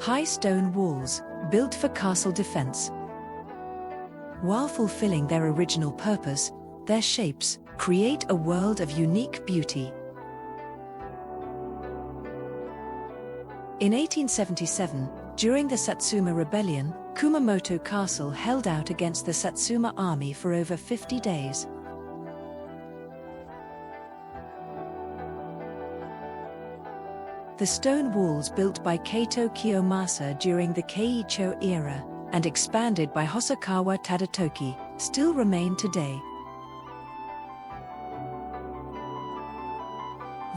High stone walls, built for castle defense. While fulfilling their original purpose, their shapes create a world of unique beauty. In 1877, during the Satsuma Rebellion, Kumamoto Castle held out against the Satsuma army for over 50 days. The stone walls built by Kaito Kiyomasa during the Keicho era, and expanded by Hosokawa Tadatoki, still remain today.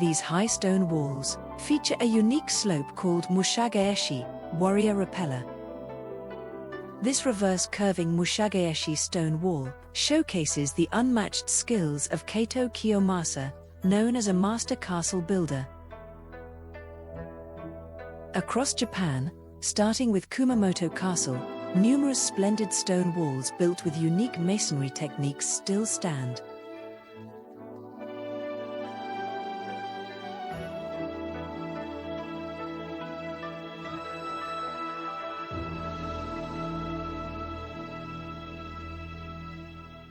These high stone walls feature a unique slope called Mushagaeshi, warrior repeller. This reverse curving Mushagaeshi stone wall showcases the unmatched skills of Kaito Kiyomasa, known as a master castle builder. Across Japan, starting with Kumamoto Castle, numerous splendid stone walls built with unique masonry techniques still stand.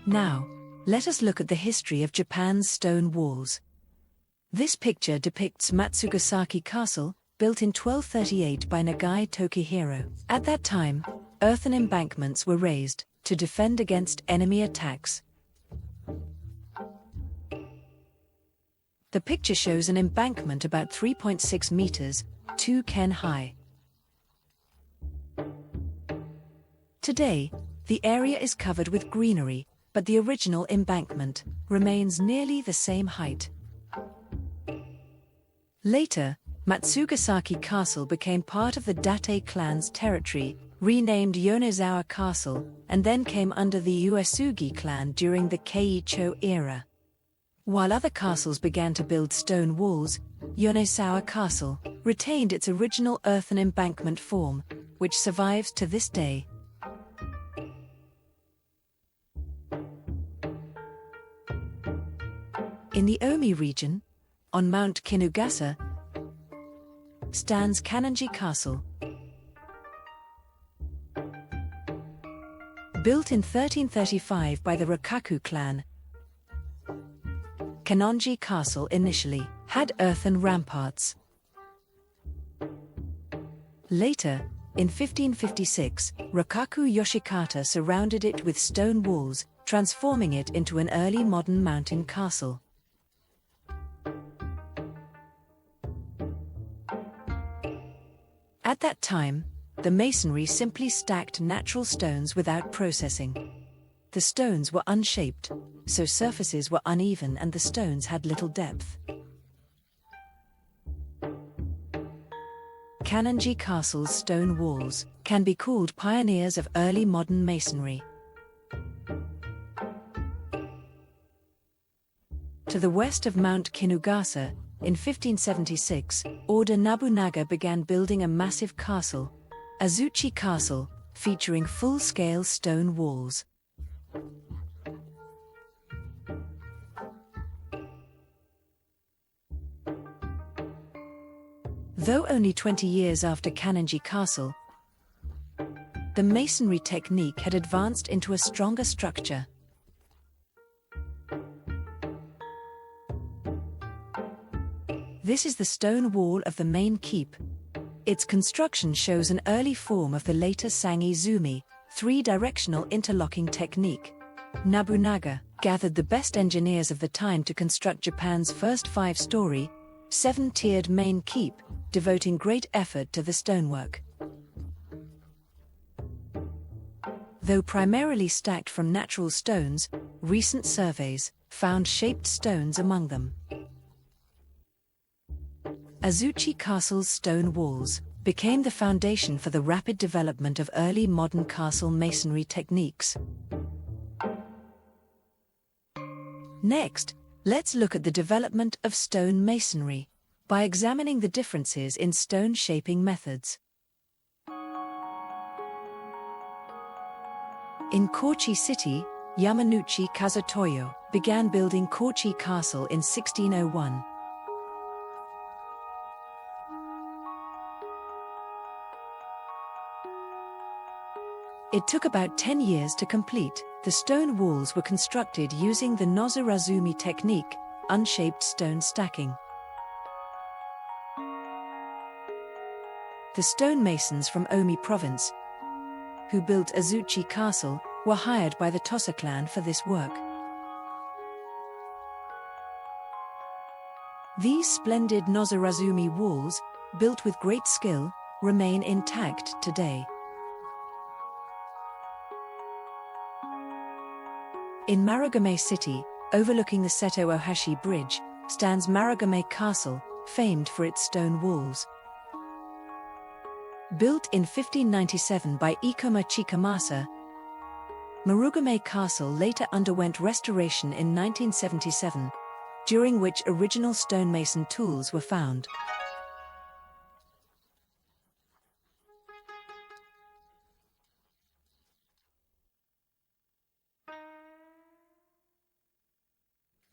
Now, let us look at the history of Japan's stone walls. This picture depicts Matsugasaki Castle, built in 1238 by Nagai Tokihiro. At that time, earthen embankments were raised to defend against enemy attacks. The picture shows an embankment about 3.6 meters, 2 ken high. Today, the area is covered with greenery, but the original embankment remains nearly the same height. Later, Matsugasaki Castle became part of the Date clan's territory, renamed Yonezawa Castle, and then came under the Uesugi clan during the Keicho era. While other castles began to build stone walls, Yonezawa Castle retained its original earthen embankment form, which survives to this day. In the Omi region, on Mount Kinugasa, stands Kanonji Castle. Built in 1335 by the Rokkaku clan, Kanonji Castle initially had earthen ramparts. Later, in 1556, Rokkaku Yoshikata surrounded it with stone walls, transforming it into an early modern mountain castle. At that time, the masonry simply stacked natural stones without processing. The stones were unshaped, so surfaces were uneven and the stones had little depth. Kanonji Castle's stone walls can be called pioneers of early modern masonry. To the west of Mount Kinugasa, in 1576, Oda Nobunaga began building a massive castle, Azuchi Castle, featuring full-scale stone walls. Though only 20 years after Kanonji Castle, the masonry technique had advanced into a stronger structure. This is the stone wall of the main keep. Its construction shows an early form of the later Sangi-zumi, three-directional interlocking technique. Nobunaga gathered the best engineers of the time to construct Japan's first five-story, seven-tiered main keep, devoting great effort to the stonework. Though primarily stacked from natural stones, recent surveys found shaped stones among them. Azuchi Castle's stone walls became the foundation for the rapid development of early modern castle masonry techniques. Next, let's look at the development of stone masonry by examining the differences in stone shaping methods. In Kochi City, Yamanouchi Kazutoyo began building Kochi Castle in 1601. It took about 10 years to complete. The stone walls were constructed using the nozorazumi technique, unshaped stone stacking. The stonemasons from Omi province, who built Azuchi Castle, were hired by the Tosa clan for this work. These splendid nozorazumi walls, built with great skill, remain intact today. In Marugame City, overlooking the Seto Ohashi Bridge, stands Marugame Castle, famed for its stone walls. Built in 1597 by Ikoma Chikamasa, Marugame Castle later underwent restoration in 1977, during which original stonemason tools were found.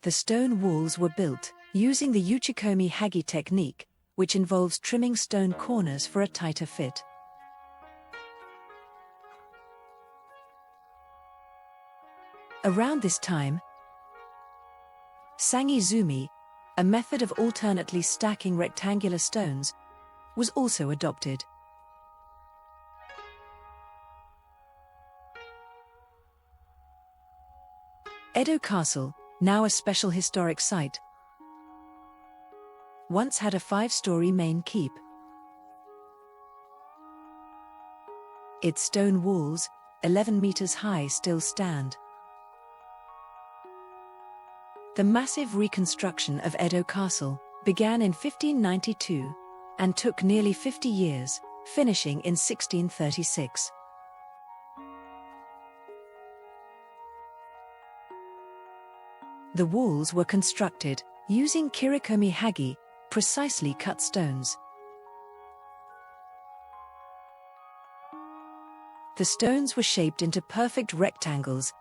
The stone walls were built using the Uchikomi Hagi technique, which involves trimming stone corners for a tighter fit. Around this time, Sangizumi, a method of alternately stacking rectangular stones, was also adopted. Edo Castle, now a special historic site, once had a 5-story main keep. Its stone walls, 11 meters high, still stand. The massive reconstruction of Edo Castle began in 1592 and took nearly 50 years, finishing in 1636. The walls were constructed using Kirikomi Hagi, precisely cut stones. The stones were shaped into perfect rectangles,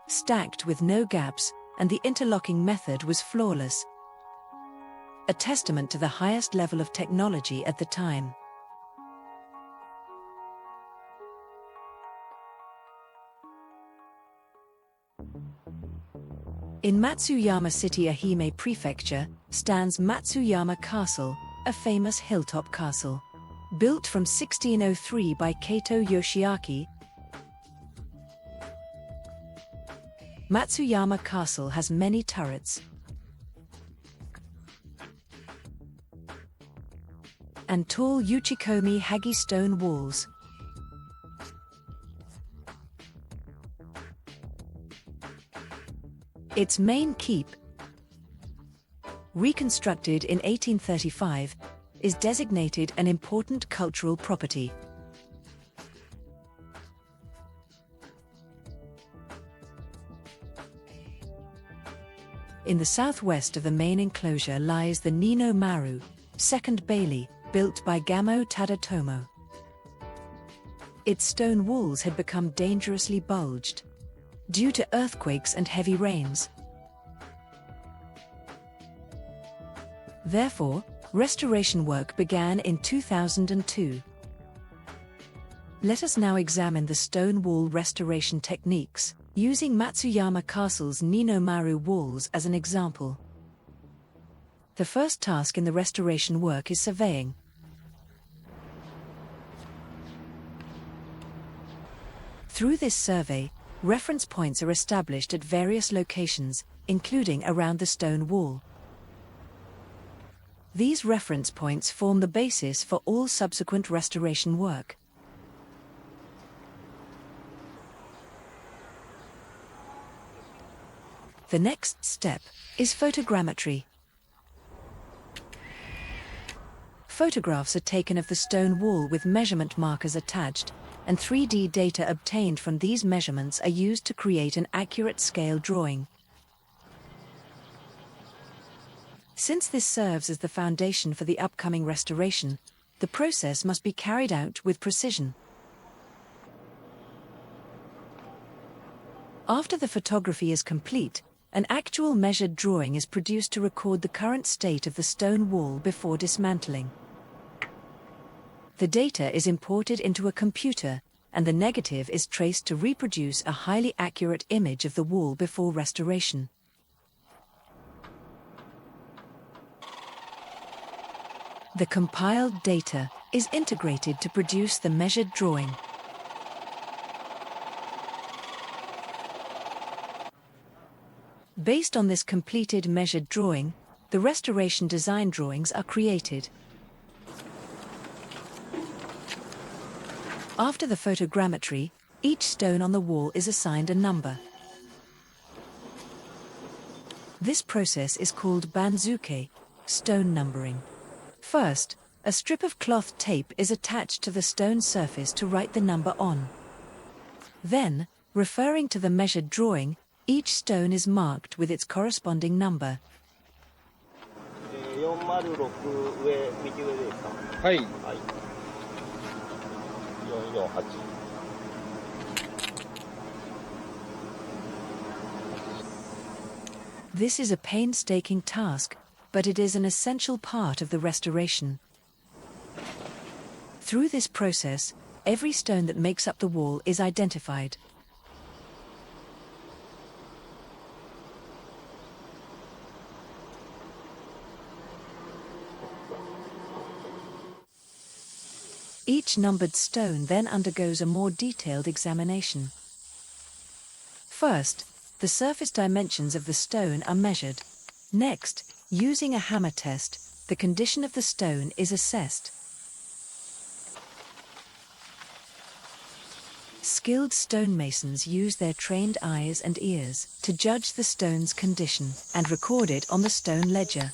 stacked with no gaps, and the interlocking method was flawless, a testament to the highest level of technology at the time. In Matsuyama City, Ehime Prefecture, stands Matsuyama Castle, a famous hilltop castle. Built from 1603 by Kato Yoshiaki, Matsuyama Castle has many turrets and tall Uchikomi Hagi stone walls. Its main keep, reconstructed in 1835, is designated an important cultural property. In the southwest of the main enclosure lies the Nino Maru, second bailey, built by Gamo Tadatomo. Its stone walls had become dangerously bulged due to earthquakes and heavy rains. Therefore, restoration work began in 2002. Let us now examine the stone wall restoration techniques, using Matsuyama Castle's Ninomaru walls as an example. The first task in the restoration work is surveying. Through this survey, reference points are established at various locations, including around the stone wall. These reference points form the basis for all subsequent restoration work. The next step is photogrammetry. Photographs are taken of the stone wall with measurement markers attached, and 3D data obtained from these measurements are used to create an accurate scale drawing. Since this serves as the foundation for the upcoming restoration, the process must be carried out with precision. After the photography is complete, an actual measured drawing is produced to record the current state of the stone wall before dismantling. The data is imported into a computer, and the negative is traced to reproduce a highly accurate image of the wall before restoration. The compiled data is integrated to produce the measured drawing. Based on this completed measured drawing, the restoration design drawings are created. After the photogrammetry, each stone on the wall is assigned a number. This process is called banzuke, stone numbering. First, a strip of cloth tape is attached to the stone surface to write the number on. Then, referring to the measured drawing, each stone is marked with its corresponding number. 406上右ですか？はい。はい。448。This is a painstaking task, but it is an essential part of the restoration. Through this process, every stone that makes up the wall is identified. Each numbered stone then undergoes a more detailed examination. First, the surface dimensions of the stone are measured. Next, using a hammer test, the condition of the stone is assessed. Skilled stonemasons use their trained eyes and ears to judge the stone's condition and record it on the stone ledger.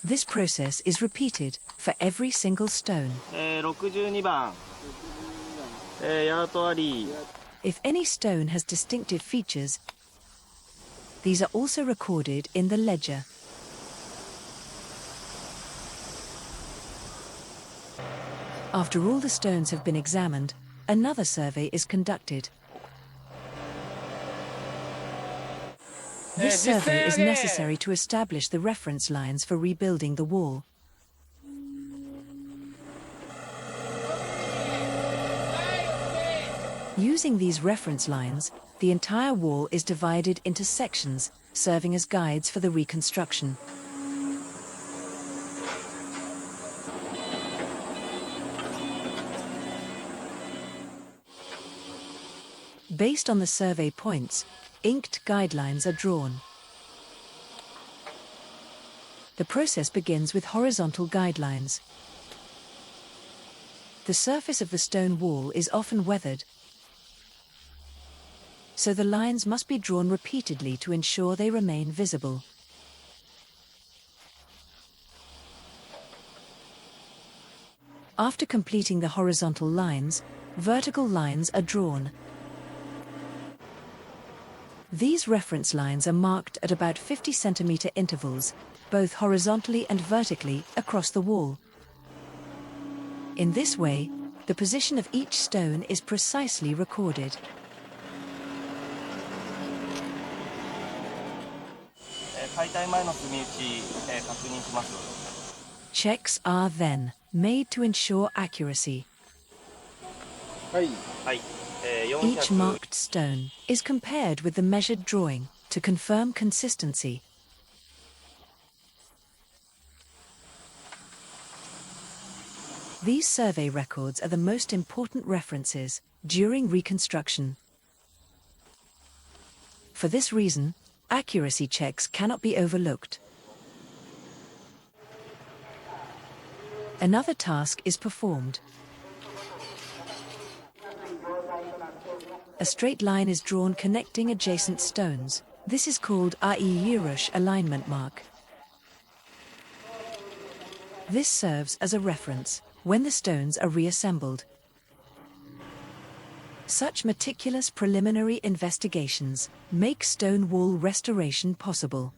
This process is repeated for every single stone. 62番。ヤートあり。If any stone has distinctive features, these are also recorded in the ledger. After all the stones have been examined, another survey is conducted. This survey is necessary to establish the reference lines for rebuilding the wall. Using these reference lines, the entire wall is divided into sections, serving as guides for the reconstruction. Based on the survey points, inked guidelines are drawn. The process begins with horizontal guidelines. The surface of the stone wall is often weathered, so the lines must be drawn repeatedly to ensure they remain visible. After completing the horizontal lines, vertical lines are drawn. These reference lines are marked at about 50 centimeter intervals, both horizontally and vertically, across the wall. In this way, the position of each stone is precisely recorded. Checks are then made to ensure accuracy. Each marked stone is compared with the measured drawing to confirm consistency. These survey records are the most important references during reconstruction. For this reason, accuracy checks cannot be overlooked. Another task is performed. A straight line is drawn connecting adjacent stones. This is called a Yurush alignment mark. This serves as a reference when the stones are reassembled. Such meticulous preliminary investigations make stone wall restoration possible.